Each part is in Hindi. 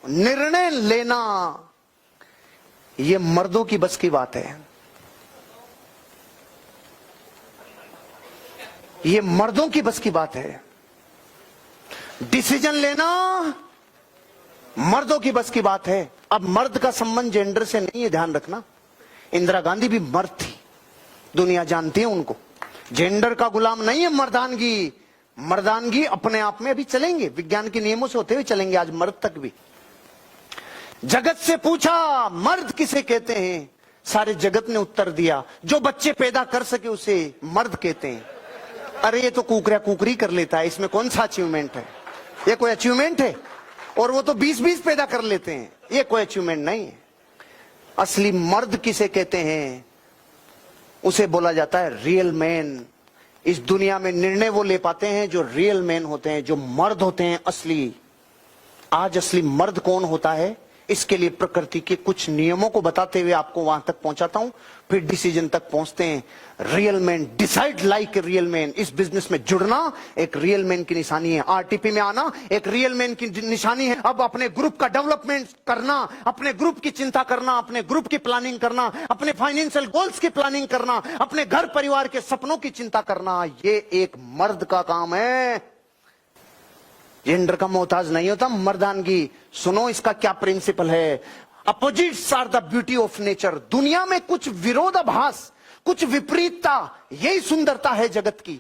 निर्णय लेना ये मर्दों की बस की बात है। ये मर्दों की बस की बात है। डिसीजन लेना मर्दों की बस की बात है। अब मर्द का संबंध जेंडर से नहीं है, ध्यान रखना। इंदिरा गांधी भी मर्द थी, दुनिया जानती है उनको। जेंडर का गुलाम नहीं है मर्दानगी। मर्दानगी अपने आप में अभी चलेंगे, विज्ञान के नियमों से होते हुए चलेंगे आज मर्द तक भी। जगत से पूछा मर्द किसे कहते हैं, सारे जगत ने उत्तर दिया जो बच्चे पैदा कर सके उसे मर्द कहते हैं। अरे ये तो कुकरा कुकरी कर लेता है, इसमें कौन सा अचीवमेंट है? ये कोई अचीवमेंट है? और वो तो 20-20 पैदा कर लेते हैं, ये कोई अचीवमेंट नहीं है। असली मर्द किसे कहते हैं, उसे बोला जाता है रियल मैन। इस दुनिया में निर्णय वो ले पाते हैं जो रियल मैन होते हैं, जो मर्द होते हैं असली। आज असली मर्द कौन होता है, इसके लिए प्रकृति के कुछ नियमों को बताते हुए आपको वहां तक पहुंचाता हूं, फिर डिसीजन तक पहुंचते हैं। Real man, decide like a real man. इस बिजनेस में जुड़ना एक रियल मैन की निशानी है। आरटीपी में आना एक रियल मैन की निशानी है। अब अपने ग्रुप का डेवलपमेंट करना, अपने ग्रुप की चिंता करना, अपने ग्रुप की प्लानिंग करना, अपने फाइनेंशियल गोल्स की प्लानिंग करना, अपने घर परिवार के सपनों की चिंता करना, ये एक मर्द का काम है। जेंडर का मोहताज नहीं होता मर्दानगी। सुनो इसका क्या प्रिंसिपल है। Opposites are the beauty of nature. दुनिया में कुछ विरोधाभास, कुछ विपरीतता, यही सुंदरता है जगत की।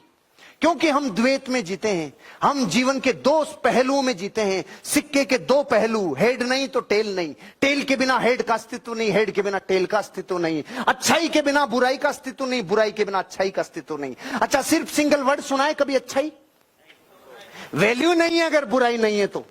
क्योंकि हम द्वैत में जीते हैं, हम जीवन के दो पहलुओं में जीते हैं। सिक्के के दो पहलू, हेड नहीं तो टेल नहीं। टेल के बिना हेड का अस्तित्व नहीं, हेड के बिना टेल का अस्तित्व नहीं। अच्छाई के बिना बुराई का अस्तित्व नहीं, बुराई के बिना अच्छाई का अस्तित्व नहीं। अच्छा, सिर्फ सिंगल वर्ड सुना है कभी अच्छाई? वैल्यू नहीं है अगर बुराई नहीं है तो।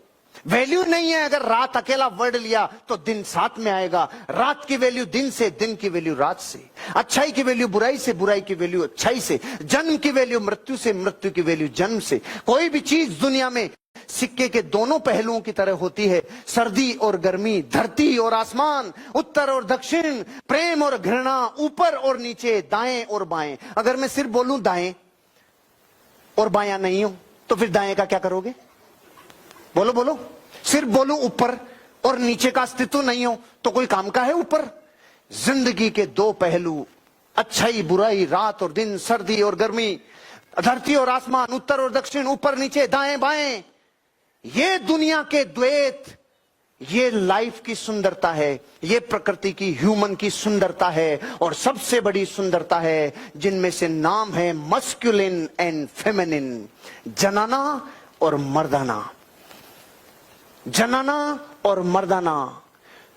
वैल्यू नहीं है अगर रात अकेला वर्ड लिया तो दिन साथ में आएगा। रात की वैल्यू दिन से, दिन की वैल्यू रात से। अच्छाई की वैल्यू बुराई से, बुराई की वैल्यू अच्छाई से। जन्म की वैल्यू मृत्यु से, मृत्यु की वैल्यू जन्म से। कोई भी चीज दुनिया में सिक्के के दोनों पहलुओं की तरह होती है। सर्दी और गर्मी, धरती और आसमान, उत्तर और दक्षिण, प्रेम और घृणा, ऊपर और नीचे, दाएं और बाएं। अगर मैं सिर्फ बोलूं दाएं और बायां नहीं हूं तो फिर दाएं का क्या करोगे? बोलो बोलो। सिर्फ बोलूं ऊपर और नीचे का अस्तित्व नहीं हो तो कोई काम का है ऊपर? जिंदगी के दो पहलू, अच्छाई बुराई, रात और दिन, सर्दी और गर्मी, धरती और आसमान, उत्तर और दक्षिण, ऊपर नीचे, दाएं बाएं, ये दुनिया के द्वैत, ये लाइफ की सुंदरता है, ये प्रकृति की, ह्यूमन की सुंदरता है। और सबसे बड़ी सुंदरता है जिनमें से नाम है मस्कुलिन एंड फेमिनिन, जनाना और मर्दाना। जनाना और मर्दाना।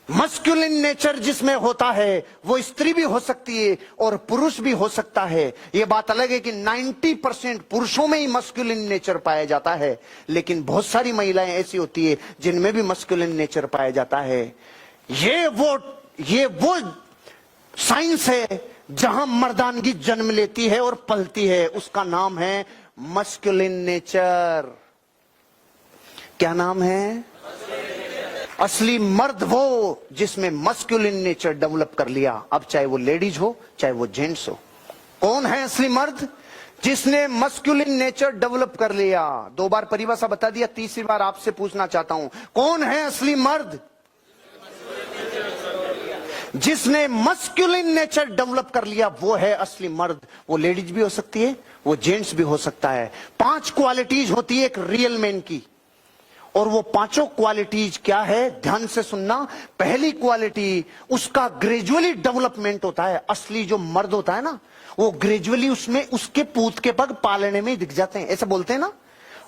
मस्कुलिन नेचर जिसमें होता है वो स्त्री भी हो सकती है और पुरुष भी हो सकता है। ये बात अलग है कि 90% पुरुषों में ही मस्कुलिन नेचर पाया जाता है, लेकिन बहुत सारी महिलाएं ऐसी होती है जिनमें भी मस्कुलिन नेचर पाया जाता है। ये वो साइंस है जहां मर्दानगी जन्म लेती है और पलती है, उसका नाम है मस्कुलिन नेचर। क्या नाम है? असली मर्द वो जिसमें मस्कुलिन नेचर डेवलप कर लिया। अब चाहे वो लेडीज हो चाहे वो जेंट्स हो। कौन है असली मर्द? जिसने मस्कुलिन नेचर डेवलप कर लिया। 2 बार परिभाषा बता दिया, तीसरी बार आपसे पूछना चाहता हूं, कौन है असली मर्द? जिसने मस्कुलिन नेचर डेवलप कर लिया वो है असली मर्द। वो लेडीज भी हो सकती है, वो जेंट्स भी हो सकता है। 5 क्वालिटीज होती है एक रियल मैन की, और वो 5 क्वालिटीज क्या है? ध्यान से सुनना। पहली क्वालिटी, उसका ग्रेजुअली डेवलपमेंट होता है। असली जो मर्द होता है ना, वो ग्रेजुअली उसमें उसके पूत के पग पालने में दिख जाते हैं, ऐसा बोलते हैं ना।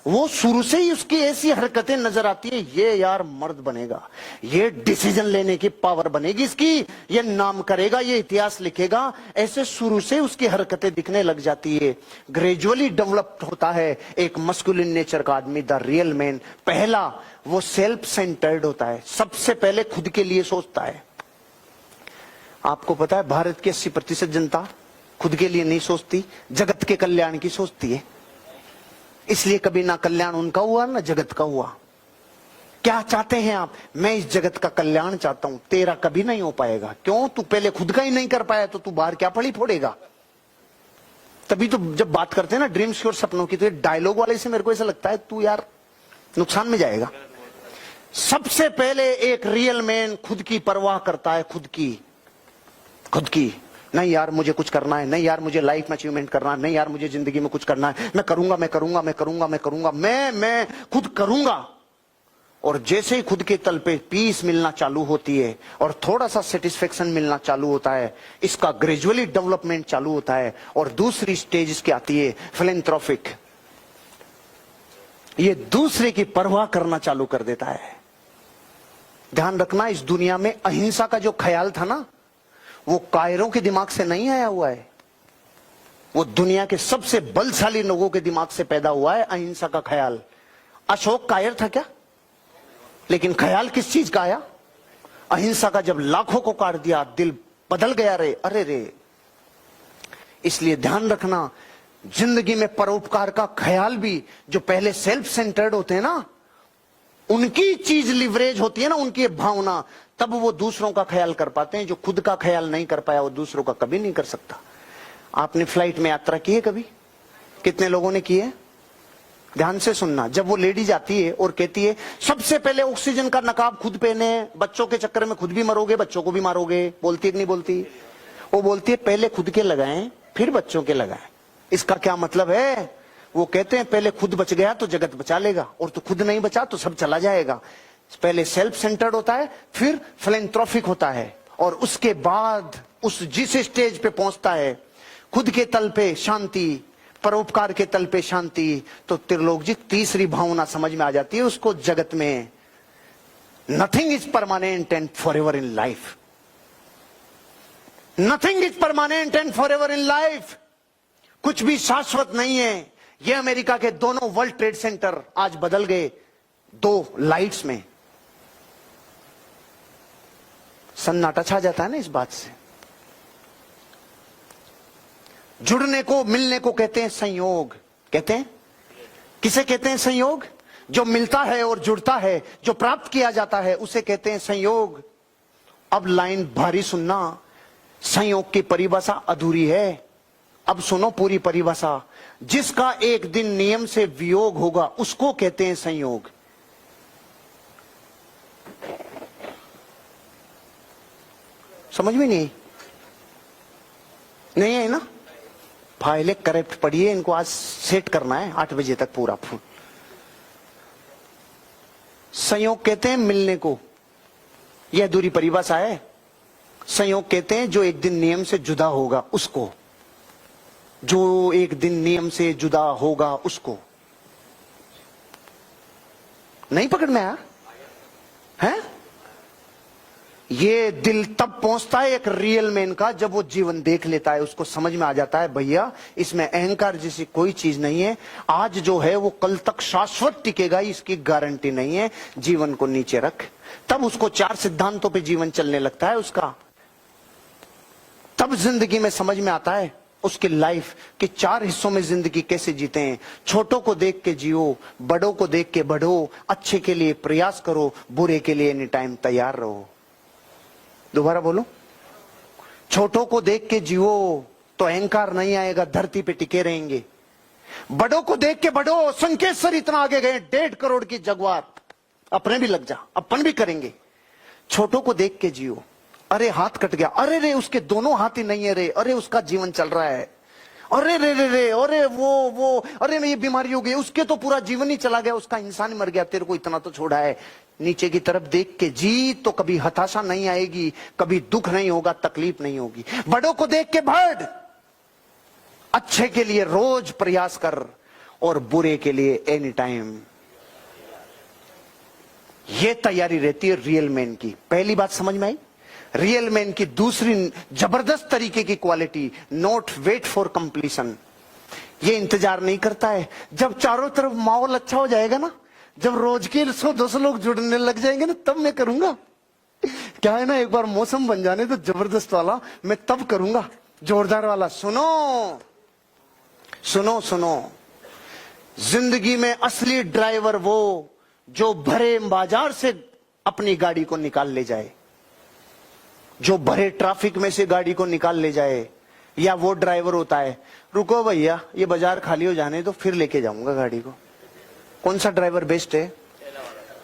वो शुरू से ही उसकी ऐसी हरकतें नजर आती है, ये यार मर्द बनेगा, ये डिसीजन लेने की पावर बनेगी इसकी, ये नाम करेगा, ये इतिहास लिखेगा। ऐसे शुरू से उसकी हरकतें दिखने लग जाती है। ग्रेजुअली डेवलप्ड होता है एक मस्कुलिन नेचर का आदमी, द रियल मैन। पहला, वो सेल्फ सेंटर्ड होता है, सबसे पहले खुद के लिए सोचता है। आपको पता है भारत की 80% जनता खुद के लिए नहीं सोचती, जगत के कल्याण की सोचती है। इसलिए कभी ना कल्याण उनका हुआ ना जगत का हुआ। क्या चाहते हैं आप? मैं इस जगत का कल्याण चाहता हूं, तेरा कभी नहीं हो पाएगा। क्यों? तू पहले खुद का ही नहीं कर पाया तो तू बाहर क्या पड़ी फोड़ेगा? तभी तो जब बात करते हैं ना ड्रीम्स की और सपनों की, तो ये डायलॉग वाले से मेरे को ऐसा लगता है तू यार नुकसान में जाएगा। सबसे पहले एक रियल मैन खुद की परवाह करता है, खुद की। नहीं यार मुझे कुछ करना है, नहीं यार मुझे लाइफ में अचीवमेंट करना है, नहीं यार मुझे जिंदगी में कुछ करना है, मैं करूंगा, मैं खुद करूंगा। और जैसे ही खुद के तल पे पीस मिलना चालू होती है और थोड़ा सा सेटिस्फेक्शन मिलना चालू होता है, इसका ग्रेजुअली डेवलपमेंट चालू होता है। और दूसरी स्टेज इसकी आती है फिलेंथ्रोपिक। ये दूसरे की परवाह करना चालू कर देता है। ध्यान रखना, इस दुनिया में अहिंसा का जो ख्याल था ना, वो कायरों के दिमाग से नहीं आया हुआ है, वो दुनिया के सबसे बलशाली लोगों के दिमाग से पैदा हुआ है अहिंसा का ख्याल। अशोक कायर था क्या? लेकिन ख्याल किस चीज का आया? अहिंसा का। जब लाखों को काट दिया, दिल बदल गया रे, अरे रे। इसलिए ध्यान रखना, जिंदगी में परोपकार का ख्याल भी, जो पहले सेल्फ सेंटर्ड होते हैं ना, उनकी चीज लिवरेज होती है ना, उनकी भावना, तब वो दूसरों का ख्याल कर पाते हैं। जो खुद का ख्याल नहीं कर पाया वो दूसरों का कभी नहीं कर सकता। आपने फ्लाइट में यात्रा की है कभी? कितने लोगों ने की है? ध्यान से सुनना, जब वो लेडी जाती है और कहती है सबसे पहले ऑक्सीजन का नकाब खुद पहने, बच्चों के चक्कर में खुद भी मरोगे, बच्चों को भी मारोगे, बोलती है कि नहीं बोलती? वो बोलती है पहले खुद के लगाएं फिर बच्चों के लगाएं। इसका क्या मतलब है? वो कहते हैं पहले खुद बच गया तो जगत बचा लेगा, और तो खुद नहीं बचा तो सब चला जाएगा। पहले सेल्फ सेंटर्ड होता है, फिर फिलेंथ्रोपिक होता है, और उसके बाद उस जिस स्टेज पे पहुंचता है, खुद के तल पे शांति, परोपकार के तल पे शांति, तो त्रिलोक जी तीसरी भावना समझ में आ जाती है उसको जगत में। Nothing is permanent and for ever in life. Nothing is permanent and for ever in life. कुछ भी शाश्वत नहीं है। ये अमेरिका के दोनों वर्ल्ड ट्रेड सेंटर आज बदल गए 2 लाइट्स में। सन्नाटा छा जाता है ना इस बात से। जुड़ने को, मिलने को कहते हैं संयोग। कहते हैं किसे कहते हैं? संयोग। जो मिलता है और जुड़ता है, जो प्राप्त किया जाता है, उसे कहते हैं संयोग। अब लाइन भारी सुनना, संयोग की परिभाषा अधूरी है। अब सुनो पूरी परिभाषा। जिसका एक दिन नियम से वियोग होगा उसको कहते हैं संयोग। समझ में नहीं है ना? फाइलें करेक्ट पढ़िए, इनको आज सेट करना है 8 बजे तक पूरा फुल। संयोग कहते हैं मिलने को, यह अधूरी परिभाषा है। संयोग कहते हैं जो एक दिन नियम से जुदा होगा उसको, जो एक दिन नियम से जुदा होगा उसको। नहीं पकड़ में आया है? ये दिल तब पहुंचता है एक रियल मैन का जब वो जीवन देख लेता है, उसको समझ में आ जाता है भैया इसमें अहंकार जैसी कोई चीज नहीं है। आज जो है वो कल तक शाश्वत टिकेगा, इसकी गारंटी नहीं है। जीवन को नीचे रख। तब उसको 4 सिद्धांतों पे जीवन चलने लगता है उसका। तब जिंदगी में समझ में आता है उसकी लाइफ कि 4 हिस्सों में जिंदगी कैसे जीते हैं। छोटों को देख के जियो, बड़ों को देख के बढ़ो, अच्छे के लिए प्रयास करो, बुरे के लिए एनी टाइम तैयार रहो। दोबारा बोलो, छोटों को देख के जियो तो अहंकार नहीं आएगा, धरती पे टिके रहेंगे। बड़ों को देख के बढ़ो, संकेत सर इतना आगे गए, 1.5 करोड़ की जगवार, अपने भी लग जा, अपन भी करेंगे। छोटों को देख के जियो। अरे हाथ कट गया, अरे रे उसके दोनों हाथ ही नहीं है रे, अरे उसका जीवन चल रहा है, अरे रे रे रे, अरे वो अरे ये बीमारी हो गई, उसके तो पूरा जीवन ही चला गया, उसका इंसान ही मर गया, तेरे को इतना तो छोड़ा है। नीचे की तरफ देख के जी तो कभी हताशा नहीं आएगी, कभी दुख नहीं होगा, तकलीफ नहीं होगी। बड़ों को देख के बढ़, अच्छे के लिए रोज प्रयास कर और बुरे के लिए एनी टाइम। ये तैयारी रहती है रियल मैन की। पहली बात समझ में आई? रियल मैन की दूसरी जबरदस्त तरीके की quality, not wait for completion. ये इंतजार नहीं करता है जब चारों तरफ माहौल अच्छा हो जाएगा ना, जब रोज के 100-200 लोग जुड़ने लग जाएंगे ना, तब मैं करूंगा। क्या है ना, एक बार मौसम बन जाने तो जबरदस्त वाला, मैं तब करूंगा जोरदार वाला। सुनो सुनो सुनो, जिंदगी में असली ड्राइवर वो जो भरे बाजार से अपनी गाड़ी को निकाल ले जाए, जो भरे ट्रैफिक में से गाड़ी को निकाल ले जाए। या वो ड्राइवर होता है, रुको भैया ये बाजार खाली हो जाने तो फिर लेके जाऊंगा गाड़ी को। कौन सा ड्राइवर बेस्ट है?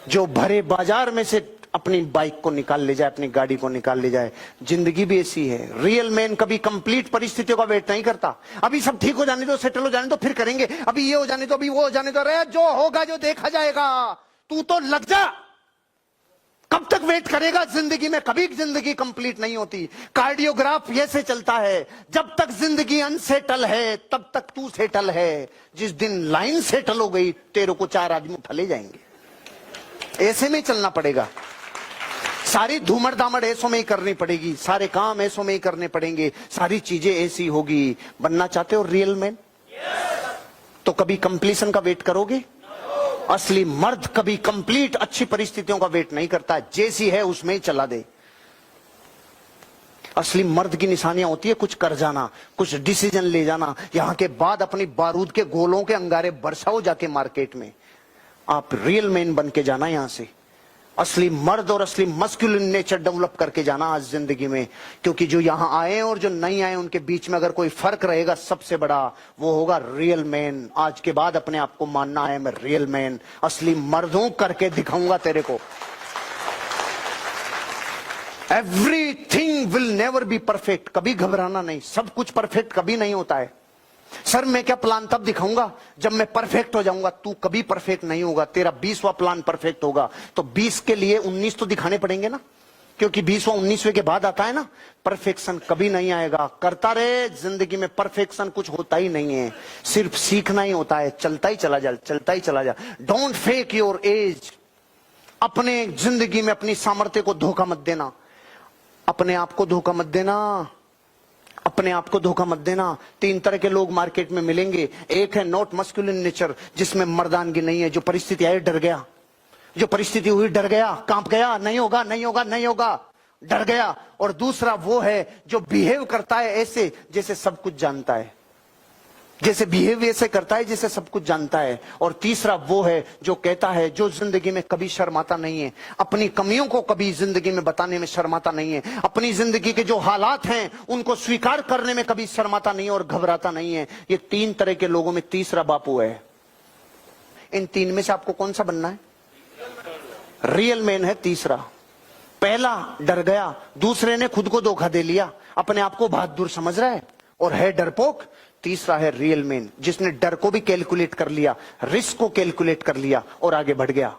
जो भरे बाजार में से अपनी बाइक को निकाल ले जाए, अपनी गाड़ी को निकाल ले जाए। जिंदगी भी ऐसी है। रियल मैन कभी कंप्लीट परिस्थितियों का वेट नहीं करता। अभी सब ठीक हो जाने दो, सेटल हो जाने दो, फिर करेंगे। अभी ये हो जाने दो, अभी वो हो जाने दो। अरे जो होगा जो देखा जाएगा, तू तो लग जा। कब तक वेट करेगा जिंदगी में? कभी जिंदगी कंप्लीट नहीं होती। कार्डियोग्राफ ऐसे चलता है, जब तक जिंदगी अनसेटल है तब तक तू सेटल है। जिस दिन लाइन सेटल हो गई, तेरे को 4 आदमी उठा ले जाएंगे। ऐसे में चलना पड़ेगा। सारी धूमड़ दामड़ ऐसों में ही करनी पड़ेगी, सारे काम ऐसों में ही करने पड़ेंगे, सारी चीजें ऐसी होगी। बनना चाहते हो रियल मैन? तो कभी कंप्लीशन का वेट करोगे? असली मर्द कभी कंप्लीट अच्छी परिस्थितियों का वेट नहीं करता। जैसी है उसमें ही चला दे। असली मर्द की निशानियां होती है कुछ कर जाना, कुछ डिसीजन ले जाना। यहां के बाद अपनी बारूद के गोलों के अंगारे बरसाओ जाके मार्केट में। आप रियल मैन बन के जाना यहां से। असली मर्द और असली मस्कुलिन नेचर डेवलप करके जाना आज जिंदगी में। क्योंकि जो यहां आए और जो नहीं आए उनके बीच में अगर कोई फर्क रहेगा सबसे बड़ा, वो होगा रियल मैन। आज के बाद अपने आप को मानना है मैं रियल मैन, असली मर्द हूं, करके दिखाऊंगा तेरे को। Everything will never be perfect. कभी घबराना नहीं, सब कुछ परफेक्ट कभी नहीं होता है। सर मैं क्या प्लान तब दिखाऊंगा जब मैं परफेक्ट हो जाऊंगा। तू कभी परफेक्ट नहीं होगा। तेरा 20वां प्लान परफेक्ट होगा तो 20 के लिए 19 तो दिखाने पड़ेंगे ना, क्योंकि 20वां 19वें के बाद आता है ना। परफेक्शन कभी नहीं आएगा। करता रहे जिंदगी में, परफेक्शन कुछ होता ही नहीं है, सिर्फ सीखना ही होता है। चलता ही चला जा, चलता ही चला जा। Don't fake your age. अपने जिंदगी में अपनी सामर्थ्य को धोखा मत देना, अपने आप को धोखा मत देना, अपने आप को धोखा मत देना। 3 तरह के लोग मार्केट में मिलेंगे। एक है नॉट मस्कुलिन नेचर, जिसमें मर्दानगी नहीं है, जो परिस्थिति आई डर गया, जो परिस्थिति हुई डर गया, कांप गया, नहीं होगा नहीं होगा नहीं होगा, डर गया। और दूसरा वो है जो बिहेव करता है ऐसे जैसे सब कुछ जानता है, जैसे बिहेव ऐसे करता है जैसे सब कुछ जानता है। और तीसरा वो है जो कहता है, जो जिंदगी में कभी शर्माता नहीं है, अपनी कमियों को कभी जिंदगी में बताने में शर्माता नहीं है, अपनी जिंदगी के जो हालात हैं उनको स्वीकार करने में कभी शर्माता नहीं है और घबराता नहीं है। ये 3 तरह के लोगों में तीसरा बापू है। इन 3 में से आपको कौन सा बनना है? रियल मैन है तीसरा। पहला डर गया, दूसरे ने खुद को धोखा दे लिया, अपने आप को बहादुर समझ रहा है और है डरपोक। तीसरा है रियल मैन, जिसने डर को भी कैलकुलेट कर लिया, रिस्क को कैलकुलेट कर लिया और आगे बढ़ गया।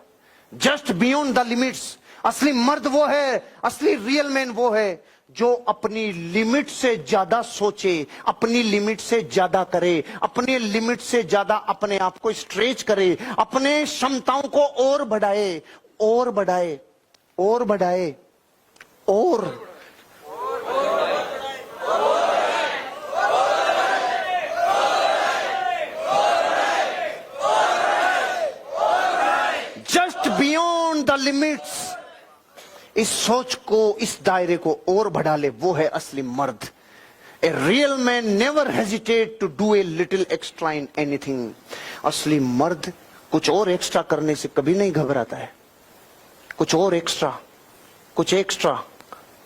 Just beyond the limits. असली मर्द वो है, असली रियल मैन वो है जो अपनी लिमिट से ज्यादा सोचे, अपनी लिमिट से ज्यादा करे, अपनी लिमिट से ज्यादा अपने आप को स्ट्रेच करे, अपने क्षमताओं को और बढ़ाए और बढ़ाए और बढ़ाए और बियॉन्ड द लिमिट्स। इस सोच को, इस दायरे को और बढ़ा ले, वो है असली मर्द। A real man never hesitate to do a little extra in anything. असली मर्द कुछ और एक्स्ट्रा करने से कभी नहीं घबराता है। कुछ और एक्स्ट्रा, कुछ एक्स्ट्रा।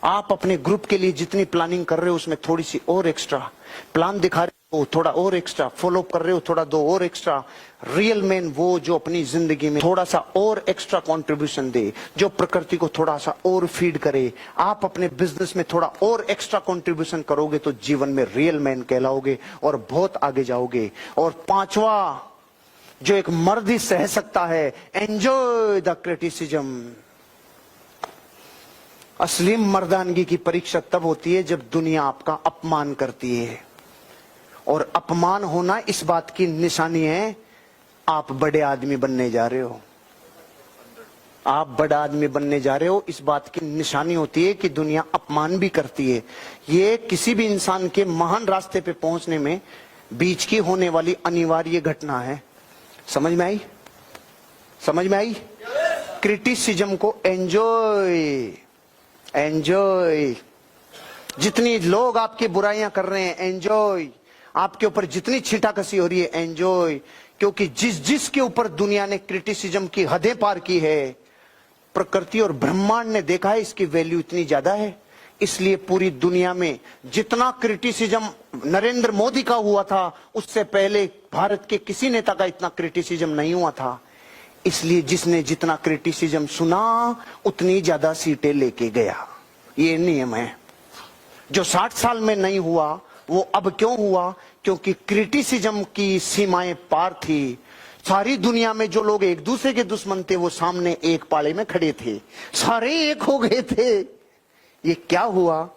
आप अपने ग्रुप के लिए जितनी प्लानिंग कर रहे हो उसमें थोड़ी सी और एक्स्ट्रा। प्लान दिखा रहे हो थोड़ा और एक्स्ट्रा, फॉलो कर रहे हो थोड़ा 2 और एक्स्ट्रा। रियल मैन वो जो अपनी जिंदगी में थोड़ा सा और एक्स्ट्रा कंट्रीब्यूशन दे, जो प्रकृति को थोड़ा सा और फीड करे। आप अपने बिजनेस में थोड़ा और एक्स्ट्रा कंट्रीब्यूशन करोगे तो जीवन में रियल मैन कहलाओगे और बहुत आगे जाओगे। और 5वां जो एक मर्द ही सह सकता है, एंजॉय द क्रिटिसिज्म। असली मर्दानगी की परीक्षा तब होती है जब दुनिया आपका अपमान करती है। और अपमान होना इस बात की निशानी है आप बड़े आदमी बनने जा रहे हो। आप बड़ा आदमी बनने जा रहे हो, इस बात की निशानी होती है कि दुनिया अपमान भी करती है। ये किसी भी इंसान के महान रास्ते पे पहुंचने में बीच की होने वाली अनिवार्य घटना है। समझ में आई? समझ में आई? क्रिटिसिज्म को एंजॉय, एंजॉय। जितनी लोग आपकी बुराइयां कर रहे हैं, एंजॉय। आपके ऊपर जितनी छींटाकसी हो रही है, एंजॉय। क्योंकि जिसके ऊपर दुनिया ने क्रिटिसिज्म की हदें पार की है, प्रकृति और ब्रह्मांड ने देखा है इसकी वैल्यू इतनी ज्यादा है। इसलिए पूरी दुनिया में जितना क्रिटिसिज्म नरेंद्र मोदी का हुआ था, उससे पहले भारत के किसी नेता का इतना क्रिटिसिज्म नहीं हुआ था। इसलिए जिसने जितना क्रिटिसिज्म सुना उतनी ज्यादा सीटें लेके गया। ये नियम है। जो 60 साल में नहीं हुआ वो अब क्यों हुआ? क्योंकि क्रिटिसिज्म की सीमाएं पार थी। सारी दुनिया में जो लोग एक दूसरे के दुश्मन थे वो सामने एक पाले में खड़े थे, सारे एक हो गए थे। ये क्या हुआ?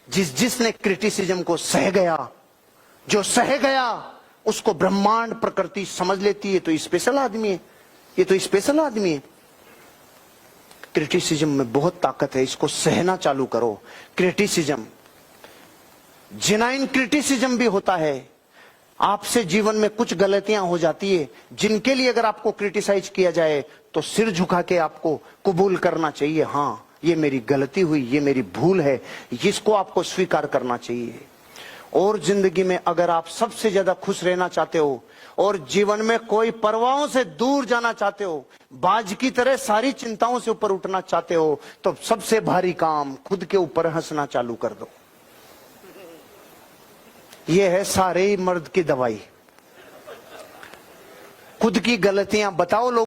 जिसने क्रिटिसिज्म को सह गया, जो सह गया उसको ब्रह्मांड प्रकृति समझ लेती है। तो स्पेशल आदमी है, ये तो स्पेशल आदमी है। क्रिटिसिज्म में बहुत ताकत है, इसको सहना चालू करो। क्रिटिसिज्म, जेन्युइन क्रिटिसिज्म भी होता है। आपसे जीवन में कुछ गलतियां हो जाती है जिनके लिए अगर आपको क्रिटिसाइज किया जाए तो सिर झुका के आपको कबूल करना चाहिए। हाँ, ये मेरी गलती हुई, ये मेरी भूल है, इसको आपको स्वीकार करना चाहिए। और जिंदगी में अगर आप सबसे ज्यादा खुश रहना चाहते हो और जीवन में कोई परवाहों से दूर जाना चाहते हो, बाज की तरह सारी चिंताओं से ऊपर उठना चाहते हो, तो सबसे भारी काम खुद के ऊपर हंसना चालू कर दो। यह है सारे मर्द की दवाई। खुद की गलतियां बताओ लोग